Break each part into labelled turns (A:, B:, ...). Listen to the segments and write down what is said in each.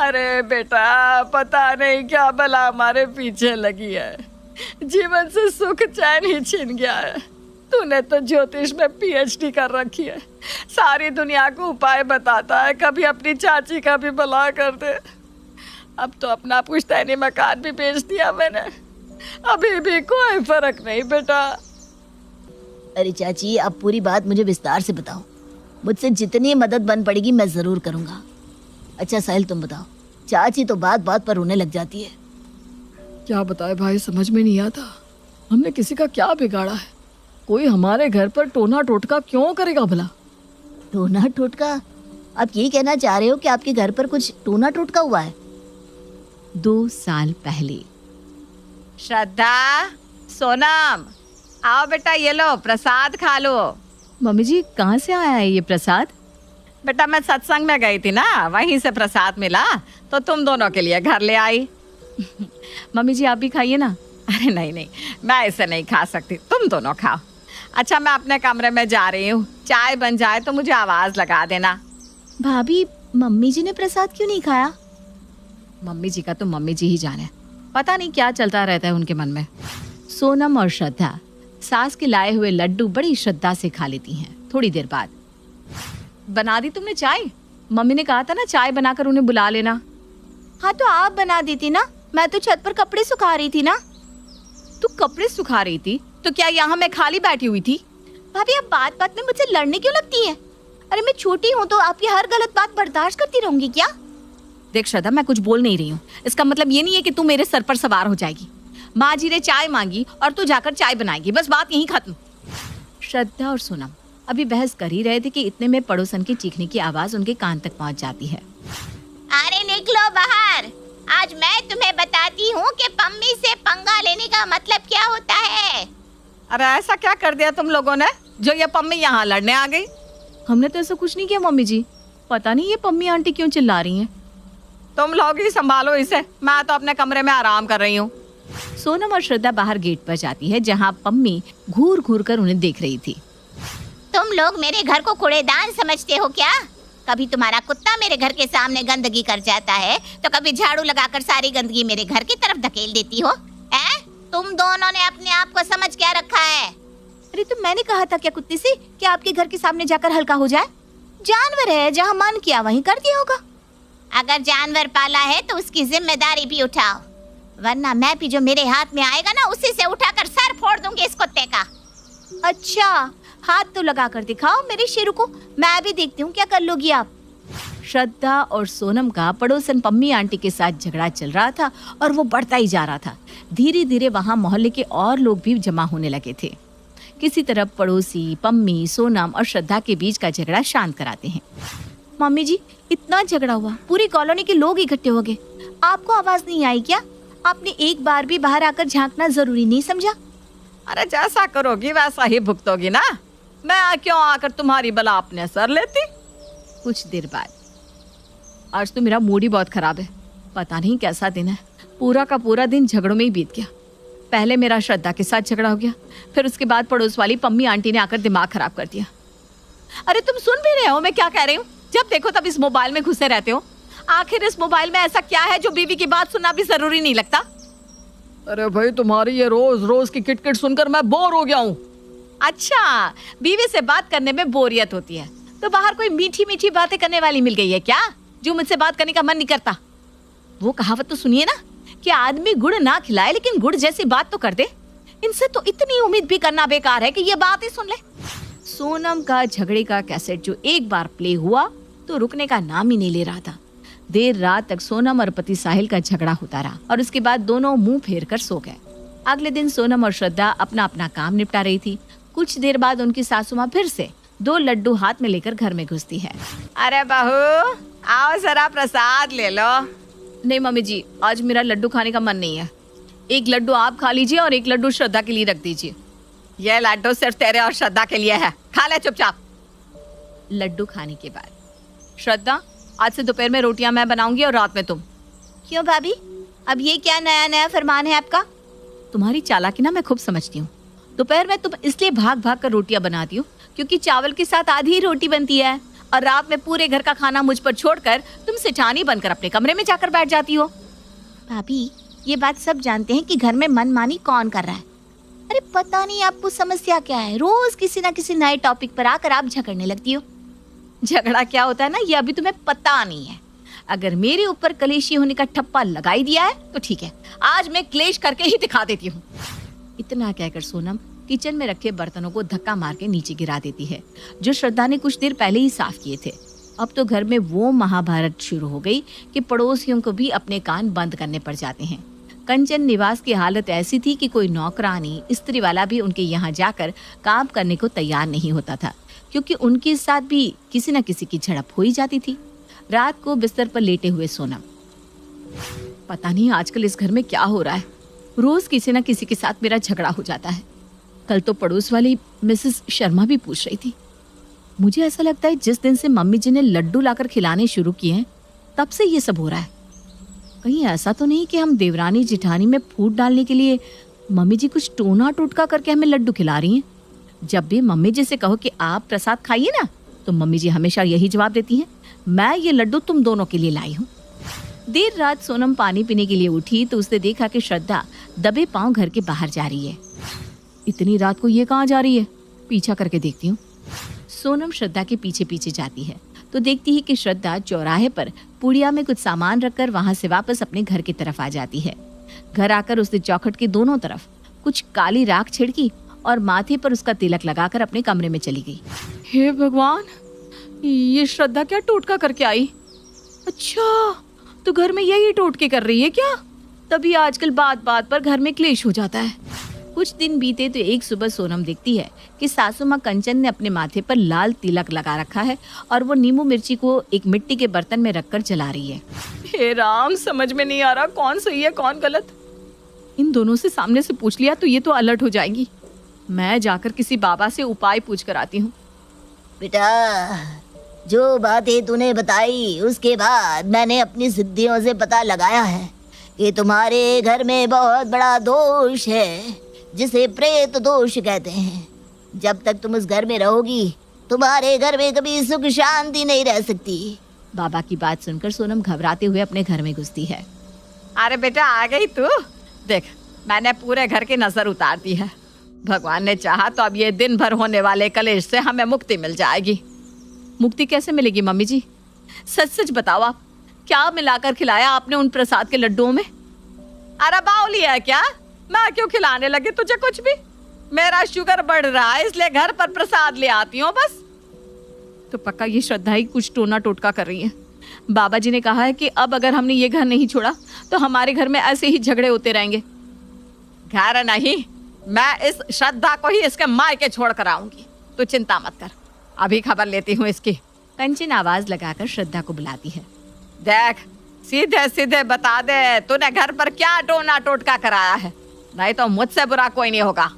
A: अरे बेटा, पता नहीं क्या भला हमारे पीछे लगी है, जीवन से सुख चैन ही छीन गया है। तूने तो ज्योतिष में पीएचडी कर रखी है, सारी दुनिया को उपाय बताता है, कभी अपनी चाची का भी भला कर दे। अब तो अपना पुश्तैनी मकान भी बेच दिया मैंने, अभी भी कोई फर्क नहीं बेटा।
B: अरे चाची, अब पूरी बात मुझे विस्तार से बताओ, मुझसे जितनी मदद बन पड़ेगी मैं जरूर करूंगा। अच्छा साहिल, तुम बताओ, चाची तो बात बात पर रोने लग जाती है।
A: क्या बताए भाई, समझ में नहीं आता, हमने किसी का क्या बिगाड़ा है? कोई हमारे घर पर टोना टोटका क्यों करेगा भला?
B: टोना टोटका? आप ये कहना चाह रहे हो कि आपके घर पर कुछ टोना टोटका हुआ है?
C: 2 साल पहले।
D: श्रद्धा, सोनम, आओ बेटा, ये लो प्रसाद खा लो।
C: मम्मी जी, कहाँ से आया है ये प्रसाद?
D: बेटा मैं सत्संग में गई थी ना, वहीं से प्रसाद मिला तो तुम दोनों के लिए घर ले आई।
C: मम्मी जी आप भी खाइए ना।
D: अरे नहीं नहीं, मैं इसे नहीं खा सकती, तुम दोनों खाओ। अच्छा मैं अपने कमरे में जा रही हूँ, चाय बन जाए तो मुझे आवाज लगा देना।
C: भाभी, मम्मी जी ने प्रसाद क्यों नहीं खाया?
D: मम्मी जी का तो मम्मी जी ही जाने, पता नहीं क्या चलता रहता है उनके मन में।
C: सोनम और श्रद्धा सास के लाए हुए लड्डू बड़ी श्रद्धा से खा लेती हैं। थोड़ी देर बाद,
D: बना दी तुमने चाय? मम्मी ने कहा था ना चाय बनाकर उन्हें बुला लेना।
B: हाँ तो आप बना देती ना, मैं तो छत पर कपड़े सुखा रही थी ना।
D: तू कपड़े सुखा रही थी तो क्या यहाँ मैं खाली बैठी हुई थी?
B: भाभी, आप बात बात में मुझसे लड़ने क्यों लगती हैं? अरे मैं छोटी हूँ तो आपकी हर गलत बात बर्दाश्त करती रहूंगी क्या?
D: देख श्रद्धा, मैं कुछ बोल नहीं रही हूँ, इसका मतलब ये नहीं है कि तू मेरे सर पर सवार हो जाएगी। माँ जी ने चाय मांगी और तू जाकर चाय बनाएगी, बस बात यहीं खत्म।
C: श्रद्धा और सोनम अभी बहस कर ही रहे थे कि इतने में पड़ोसन की चीखने की आवाज उनके कान तक पहुंच जाती है।
B: अरे निकलो बाहर, आज मैं तुम्हें बताती हूँ कि पम्मी से पंगा लेने का मतलब क्या होता है।
D: अरे ऐसा क्या कर दिया तुम लोगों ने जो ये पम्मी यहाँ लड़ने आ गई?
C: हमने तो ऐसा कुछ नहीं किया मम्मी जी, पता नहीं ये पम्मी आंटी क्यों चिल्ला रही हैं।
D: तुम लोग ही संभालो इसे, मैं तो अपने कमरे में आराम कर रही हूँ।
C: सोनम और श्रद्धा बाहर गेट पर जाती है जहाँ पम्मी घूर घूर कर उन्हें देख रही थी।
B: तुम लोग मेरे घर को कूड़ेदान समझते हो क्या? कभी तुम्हारा कुत्ता मेरे घर के सामने गंदगी कर जाता है तो कभी झाड़ू लगाकर सारी गंदगी मेरे घर की तरफ धकेल देती हो। तुम दोनों ने अपने आप को समझ क्या रखा है?
C: अरे तो मैंने कहा था क्या कुत्ते से कि आपके घर के सामने जाकर हल्का हो जाए? जानवर है, जहाँ मन किया वहीं कर दिया होगा।
B: अगर जानवर पाला है तो उसकी जिम्मेदारी भी उठाओ, वरना मैं भी जो मेरे हाथ में आएगा ना उसी से उठाकर सर फोड़ दूंगी इस कुत्ते का।
C: अच्छा, हाथ तो लगा कर दिखाओ मेरे शेरू को, मैं भी देखती हूँ क्या कर लोगी आप। श्रद्धा और सोनम का पड़ोसन पम्मी आंटी के साथ झगड़ा चल रहा था और वो बढ़ता ही जा रहा था। धीरे धीरे वहाँ मोहल्ले के और लोग भी जमा होने लगे थे। किसी तरह पड़ोसी पम्मी, सोनम और श्रद्धा के बीच का झगड़ा शांत कराते हैं।
B: मम्मी जी, इतना झगड़ा हुआ, पूरी कॉलोनी के लोग इकट्ठे हो गए, आपको आवाज नहीं आई क्या? आपने एक बार भी बाहर आकर झांकना जरूरी नहीं समझा?
D: अरे जैसा करोगी वैसा ही भुगतोगी ना, मैं क्यों आकर तुम्हारी बला अपने सर लेती।
C: कुछ देर बाद, आज तो मेरा मूड ही बहुत खराब है, पता नहीं कैसा दिन है, पूरा का पूरा दिन झगड़ों में ही बीत गया। पहले मेरा श्रद्धा के साथ झगड़ा हो गया, फिर उसके बाद पड़ोस वाली पम्मी आंटी ने आकर दिमाग खराब कर दिया।
D: अरे तुम सुन भी रहे हो मैं क्या कह रही हूँ? जब देखो तब इस मोबाइल में घुसे रहते हो, आखिर इस मोबाइल में ऐसा क्या है जो बीवी की बात सुनना भी जरूरी नहीं लगता?
A: अरे भाई, तुम्हारी ये रोज रोज की किटकिट सुनकर मैं बोर हो गया हूँ।
D: अच्छा, बीवी से बात करने में बोरियत होती है तो बाहर कोई मीठी मीठी बातें करने वाली मिल गई है क्या जो मुझसे बात करने का मन नहीं करता? वो कहावत तो सुनिए ना कि आदमी गुड़ ना खिलाए लेकिन गुड़ जैसी बात तो कर दे। इनसे तो इतनी उम्मीद भी करना बेकार है कि ये बात ही सुन ले।
C: सोनम का झगड़े का कैसेट जो एक बार प्ले हुआ तो रुकने का नाम ही नहीं ले रहा था। देर रात तक सोनम और पति साहिल का झगड़ा होता रहा और उसके बाद दोनों मुंह फेर कर सो गए। अगले दिन सोनम और श्रद्धा अपना अपना काम निपटा रही थी। कुछ देर बाद उनकी सासू माँ फिर से 2 लड्डू हाथ में लेकर घर में घुसती है।
D: अरे बहू, आओ जरा प्रसाद ले लो।
C: नहीं मम्मी जी, आज मेरा लड्डू खाने का मन नहीं है। एक लड्डू आप खा लीजिए और एक लड्डू श्रद्धा के लिए रख दीजिए।
D: ये लड्डू सिर्फ तेरे और श्रद्धा के लिए है, खा ले चुपचाप।
C: लड्डू खाने के बाद, श्रद्धा आज से दोपहर में रोटियां मैं बनाऊंगी और रात में तुम।
B: क्यों भाभी, अब ये क्या नया नया फरमान है आपका?
C: तुम्हारी चालाकी ना मैं खूब समझती हूँ। दोपहर में तुम इसलिए भाग भाग कर रोटियां बनाती हो क्योंकि चावल के साथ आधी ही रोटी बनती है
D: और रात में पूरे घर का खाना मुझ पर छोड़कर तुम सेठानी बनकर अपने कमरे में जाकर बैठ जाती हो।
B: भाभी, ये बात सब जानते हैं कि घर में मनमानी कौन कर रहा है। अरे पता नहीं आपको समस्या क्या है, रोज किसी ना किसी नए टॉपिक पर आकर आप झगड़ने लगती हो।
D: झगड़ा क्या होता है ना, ये अभी तुम्हें पता नहीं है। अगर मेरे ऊपर कलेशी होने का ठप्पा लगाई दिया है तो ठीक है, आज मैं क्लेश करके ही दिखा देती हूँ। इतना कहकर सोनम किचन में रखे बर्तनों को धक्का मार के नीचे गिरा देती है, जो श्रद्धा ने कुछ देर पहले ही साफ किए थे। अब तो घर में वो महाभारत शुरू हो गई कि पड़ोसियों को भी अपने कान बंद करने पड़ जाते हैं। कंचन निवास की हालत ऐसी थी कि कोई नौकरानी, स्त्री वाला भी उनके यहाँ जाकर काम करने को तैयार नहीं होता था, क्योंकि उनके साथ भी किसी न किसी की झड़प हो ही जाती थी। रात को बिस्तर पर लेटे हुए सोनम, पता नहीं आजकल इस घर में क्या हो रहा है, रोज किसी न किसी के साथ मेरा झगड़ा हो जाता है। कल तो पड़ोस वाली मिसेस शर्मा भी पूछ रही थी। मुझे ऐसा लगता है जिस दिन से मम्मी जी ने लड्डू लाकर खिलाने शुरू किए हैं तब से ये सब हो रहा है। कहीं ऐसा तो नहीं कि हम देवरानी जिठानी में फूट डालने के लिए मम्मी जी कुछ टोना टोटका करके हमें लड्डू खिला रही हैं। जब भी मम्मी जी से कहो कि आप प्रसाद खाइए ना, तो मम्मी जी हमेशा यही जवाब देती हैं, मैं ये लड्डू तुम दोनों के लिए लाई हूँ। देर रात सोनम पानी पीने के लिए उठी तो उसने देखा कि श्रद्धा दबे पांव घर के बाहर जा रही है। इतनी रात को ये कहाँ जा रही है, पीछा करके देखती हूँ। सोनम श्रद्धा के पीछे पीछे जाती है तो देखती है कि श्रद्धा चौराहे पर पुड़िया में कुछ सामान रखकर वहां से वापस अपने घर की तरफ आ जाती है। घर आकर उसने चौखट के दोनों तरफ कुछ काली राख छिड़की और माथे पर उसका तिलक लगाकर अपने कमरे में चली गई। हे भगवान, ये श्रद्धा क्या टोटका करके आई? अच्छा, तो घर में यही टोटके कर रही है क्या? तभी आजकल बात बात पर घर में क्लेश हो जाता है। कुछ दिन बीते तो एक सुबह सोनम देखती है कि सासू माँ कंचन ने अपने माथे पर लाल तिलक लगा रखा है और वो नींबू मिर्ची को एक मिट्टी के बर्तन में रखकर जला रही है। हे राम, समझ में नहीं आ रहा कौन सही है कौन गलत। इन दोनों से सामने से पूछ लिया तो ये तो अलर्ट हो जाएंगी। मैं जाकर किसी बाबा से उपाय पूछ कर आती हूँ।
E: बेटा, जो बातें तूने बताई उसके बाद मैंने अपनी सिद्धियों से पता लगाया है कि तुम्हारे घर में बहुत बड़ा दोष है, जिसे प्रेत दोष कहते हैं। जब तक तुम उस घर में रहोगी, तुम्हारे घर में कभी सुख शांति नहीं रह सकती।
D: बाबा की बात सुनकर सोनम घबराते हुए अपने घर में घुसती है।
A: अरे बेटा, आ गई तू? देख, मैंने पूरे घर की नजर उतार दी है। भगवान ने चाहा तो अब ये दिन भर होने वाले कलेश से हमें मुक्ति मिल जाएगी।
D: मुक्ति कैसे मिलेगी मम्मी जी? सच सच बताओ, आप क्या मिलाकर खिलाया आपने उन प्रसाद के लड्डुओं में?
A: अरे बाउली है क्या? मैं क्यों खिलाने लगी तुझे कुछ भी? मेरा शुगर बढ़ रहा है इसलिए घर पर प्रसाद ले आती हूँ बस।
D: तो पक्का ये श्रद्धा ही कुछ टोना टोटका कर रही है। बाबा जी ने कहा है कि अब अगर हमने ये घर नहीं छोड़ा तो हमारे घर में ऐसे ही झगड़े होते रहेंगे।
A: घर नहीं, मैं इस श्रद्धा को ही इसके मायके छोड़ कर आऊंगी। तू चिंता मत कर, अभी खबर लेती हूँ इसकी।
D: कंचन आवाज लगाकर श्रद्धा को बुलाती है।
A: देख, सीधे सीधे बता दे तूने घर पर क्या टोना टोटका कराया है, नहीं तो मुझसे बुरा कोई नहीं होगा।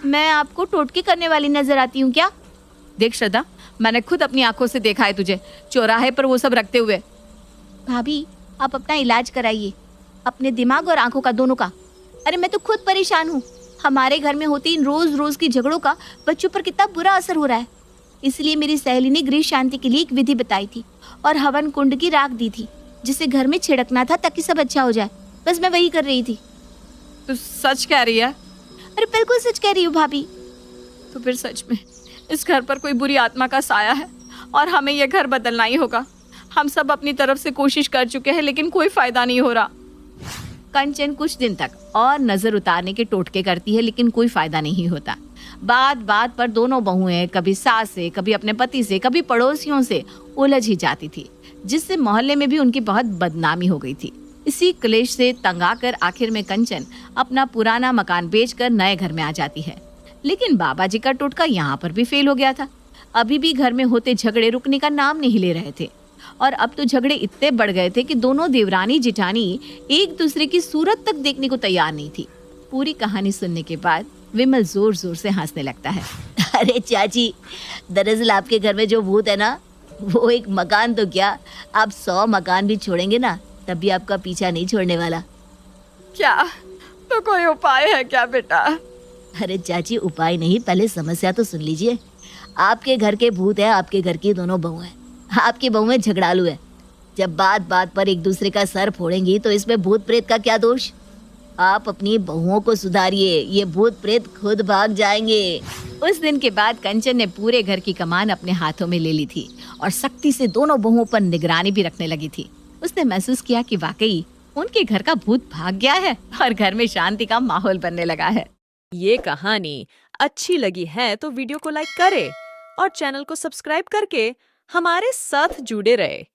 C: मैं आपको टोटके करने वाली नजर आती हूँ क्या?
D: देख श्रद्धा, मैंने खुद अपनी आंखों से देखा है तुझे चौराहे पर वो सब रखते हुए।
C: भाभी, आप अपना इलाज कराइए, अपने दिमाग और आंखों का, दोनों का। अरे मैं तो खुद परेशान हूँ। हमारे घर में होती इन रोज रोज की झगड़ों का बच्चों पर कितना बुरा असर हो रहा है। इसलिए मेरी सहेली ने गृह शांति के लिए एक विधि बताई थी और हवन कुंड की राख दी थी, जिसे घर में छिड़कना था ताकि सब अच्छा हो जाए। बस मैं वही कर रही थी।
A: तू सच कह रही है?
C: अरे बिल्कुल सच कह रही हूँ भाभी।
D: तो फिर सच में इस घर पर कोई बुरी आत्मा का साया है और हमें यह घर बदलना ही होगा। हम सब अपनी तरफ से कोशिश कर चुके हैं लेकिन कोई फायदा नहीं हो रहा। कंचन कुछ दिन तक और नजर उतारने के टोटके करती है लेकिन कोई फायदा नहीं होता। बात बात पर दोनों बहुएं कभी सास से, कभी अपने पति से, कभी पड़ोसियों से उलझ ही जाती थी, जिससे मोहल्ले में भी उनकी बहुत बदनामी हो गई थी। इसी क्लेश से तंग आकर आखिर में कंचन अपना पुराना मकान बेचकर नए घर में आ जाती है। लेकिन बाबा जी का टोटका यहाँ पर भी फेल हो गया था। अभी भी घर में होते झगड़े रुकने का नाम नहीं ले रहे थे और अब तो झगड़े इतने बढ़ गए थे कि दोनों देवरानी जिठानी एक दूसरे की सूरत तक देखने को तैयार नहीं थी। पूरी कहानी सुनने के बाद विमल जोर जोर से हंसने लगता है।
E: अरे चाची, दरअसल आपके घर में जो भूत है ना, वो एक मकान तो क्या, आप 100 मकान भी छोड़ेंगे ना तब भी आपका पीछा नहीं छोड़ने वाला।
A: क्या तो कोई उपाय है क्या बेटा?
E: अरे चाची, उपाय नहीं, पहले समस्या तो सुन लीजिए। आपके घर के भूत है, आपके घर की दोनों बहू है। आपकी बहुएं झगड़ालू है। जब बात बात पर एक दूसरे का सर फोड़ेंगी तो इसमें भूत प्रेत का क्या दोष? आप अपनी बहुओं को सुधारिए, ये भूत प्रेत खुद भाग जाएंगे।
C: उस दिन के बाद कंचन ने पूरे घर की कमान अपने हाथों में ले ली थी और सख्ती से दोनों बहुओं पर निगरानी भी रखने लगी थी। उसने महसूस किया कि वाकई उनके घर का भूत भाग गया है और घर में शांति का माहौल बनने लगा है।
F: ये कहानी अच्छी लगी है तो वीडियो को लाइक करें और चैनल को सब्सक्राइब करके हमारे साथ जुड़े रहे।